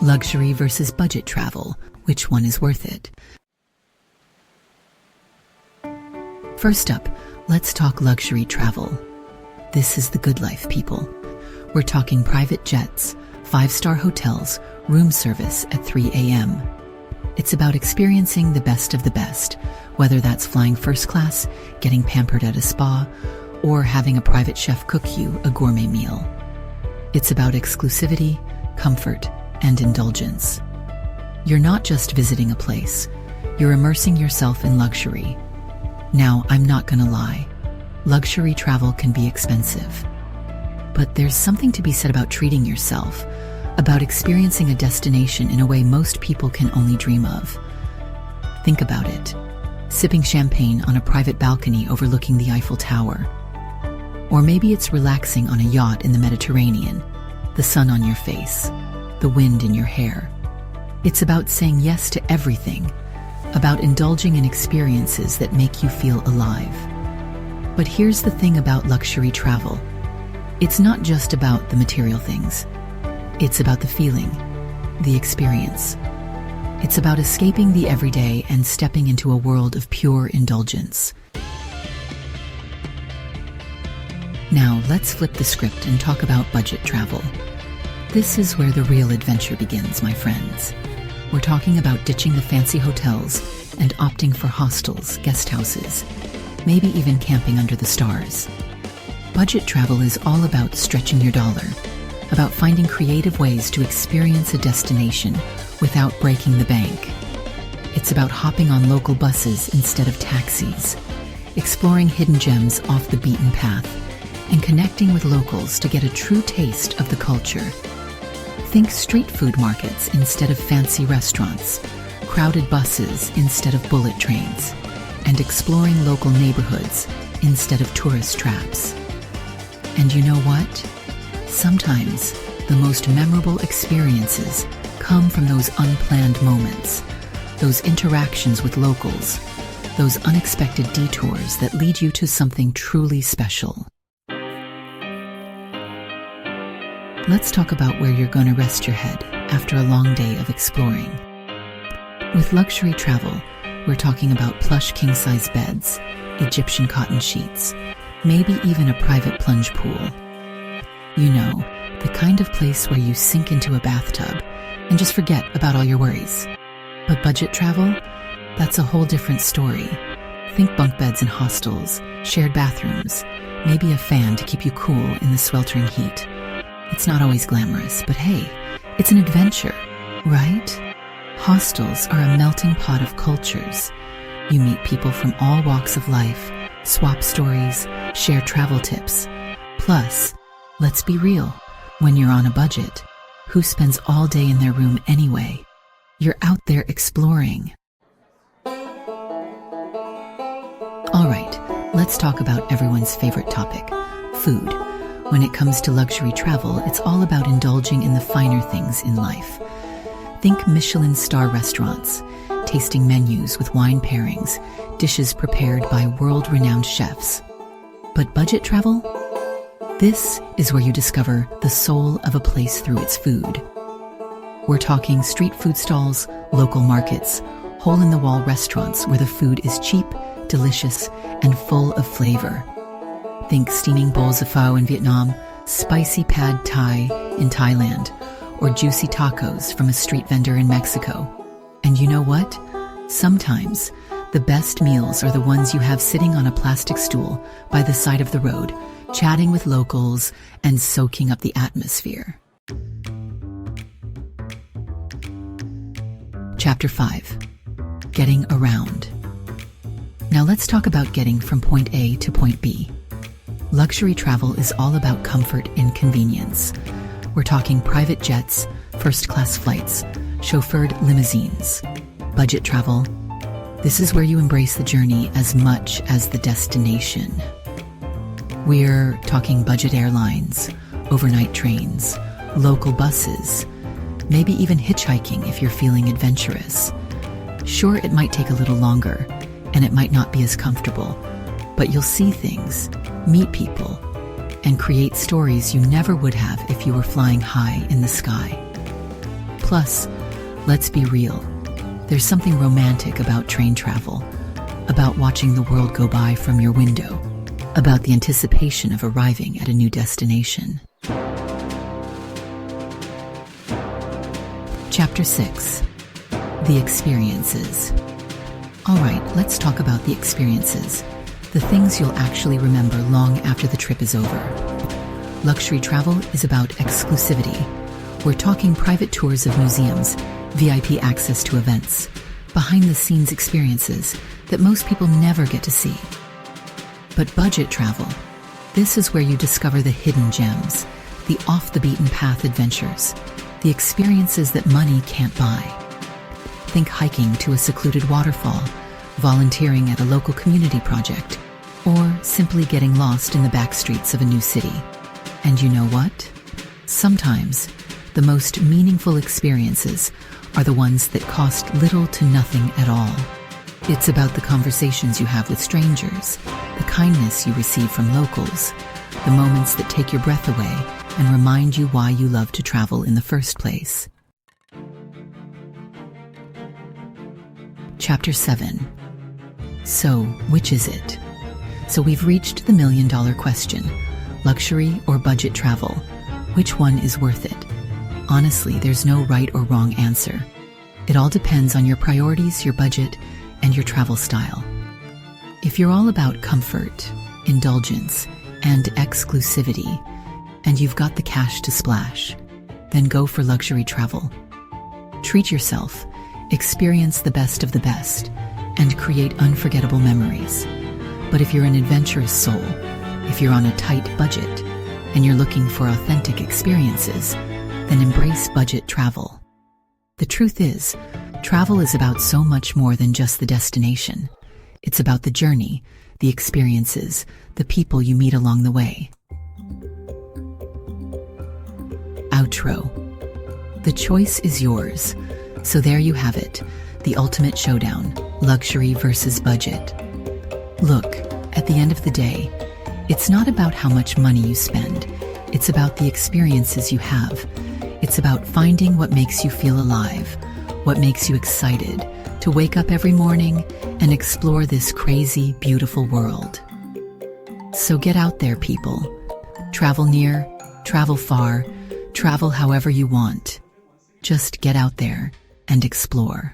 Luxury versus budget travel. Which one is worth it? First up, let's talk luxury travel. This is the good life, people. We're talking private jets, 5-star hotels, room service at 3 a.m. It's about experiencing the best of the best, whether that's flying first class, getting pampered at a spa, or having a private chef cook you a gourmet meal. It's about exclusivity, comfort, and indulgence. You're not just visiting a place, you're immersing yourself in luxury. Now, I'm not gonna lie, luxury travel can be expensive. But there's something to be said about treating yourself, about experiencing a destination in a way most people can only dream of. Think about it. Sipping champagne on a private balcony overlooking the Eiffel Tower. Or maybe it's relaxing on a yacht in the Mediterranean, the sun on your face, the wind in your hair. It's about saying yes to everything, about indulging in experiences that make you feel alive. But here's the thing about luxury travel. It's not just about the material things. It's about the feeling, the experience. It's about escaping the everyday and stepping into a world of pure indulgence. Now, let's flip the script and talk about budget travel. This is where the real adventure begins, my friends. We're talking about ditching the fancy hotels and opting for hostels, guesthouses, maybe even camping under the stars. Budget travel is all about stretching your dollar, about finding creative ways to experience a destination without breaking the bank. It's about hopping on local buses instead of taxis, exploring hidden gems off the beaten path, and connecting with locals to get a true taste of the culture. Think street food markets instead of fancy restaurants, crowded buses instead of bullet trains, and exploring local neighborhoods instead of tourist traps. And you know what? Sometimes the most memorable experiences come from those unplanned moments, those interactions with locals, those unexpected detours that lead you to something truly special. Let's talk about where you're going to rest your head after a long day of exploring. With luxury travel, we're talking about plush king-size beds, Egyptian cotton sheets, maybe even a private plunge pool. You know, the kind of place where you sink into a bathtub and just forget about all your worries. But budget travel? That's a whole different story. Think bunk beds in hostels, shared bathrooms, maybe a fan to keep you cool in the sweltering heat. It's not always glamorous, but hey, it's an adventure, right? Hostels are a melting pot of cultures. You meet people from all walks of life, swap stories, share travel tips. Plus, let's be real, when you're on a budget, who spends all day in their room anyway? You're out there exploring. All right, let's talk about everyone's favorite topic, food. When it comes to luxury travel, it's all about indulging in the finer things in life. Think Michelin star restaurants, tasting menus with wine pairings, dishes prepared by world-renowned chefs. But budget travel? This is where you discover the soul of a place through its food. We're talking street food stalls, local markets, hole-in-the-wall restaurants where the food is cheap, delicious, and full of flavor. Think steaming bowls of pho in Vietnam, spicy pad thai in Thailand, or juicy tacos from a street vendor in Mexico. And you know what? Sometimes, the best meals are the ones you have sitting on a plastic stool by the side of the road, chatting with locals and soaking up the atmosphere. Chapter 5. Getting around. Now let's talk about getting from point A to point B. Luxury travel is all about comfort and convenience. We're talking private jets, first-class flights, chauffeured limousines. Budget travel, this is where you embrace the journey as much as the destination. We're talking budget airlines, overnight trains, local buses, maybe even hitchhiking if you're feeling adventurous. Sure, it might take a little longer, and it might not be as comfortable, but you'll see things, meet people, and create stories you never would have if you were flying high in the sky. Plus, let's be real, there's something romantic about train travel, about watching the world go by from your window, about the anticipation of arriving at a new destination. Chapter 6. The experiences. All right, let's talk about the experiences, the things you'll actually remember long after the trip is over. Luxury travel is about exclusivity. We're talking private tours of museums, VIP access to events, behind-the-scenes experiences that most people never get to see. But budget travel, this is where you discover the hidden gems, the off-the-beaten-path adventures, the experiences that money can't buy. Think hiking to a secluded waterfall, volunteering at a local community project, or simply getting lost in the back streets of a new city. And you know what? Sometimes, the most meaningful experiences are the ones that cost little to nothing at all. It's about the conversations you have with strangers, the kindness you receive from locals, the moments that take your breath away and remind you why you love to travel in the first place. Chapter 7. So, which is it? So we've reached the million-dollar question. Luxury or budget travel? Which one is worth it? Honestly, there's no right or wrong answer. It all depends on your priorities, your budget, and your travel style. If you're all about comfort, indulgence, and exclusivity, and you've got the cash to splash, then go for luxury travel. Treat yourself, experience the best of the best, and create unforgettable memories. But if you're an adventurous soul, if you're on a tight budget, and you're looking for authentic experiences, then embrace budget travel. The truth is, travel is about so much more than just the destination. It's about the journey, the experiences, the people you meet along the way. Outro. The choice is yours. So there you have it, the ultimate showdown, luxury versus budget. Look, at the end of the day, it's not about how much money you spend. It's about the experiences you have. It's about finding what makes you feel alive, what makes you excited to wake up every morning and explore this crazy, beautiful world. So get out there, people. Travel near, travel far, travel however you want. Just get out there and explore.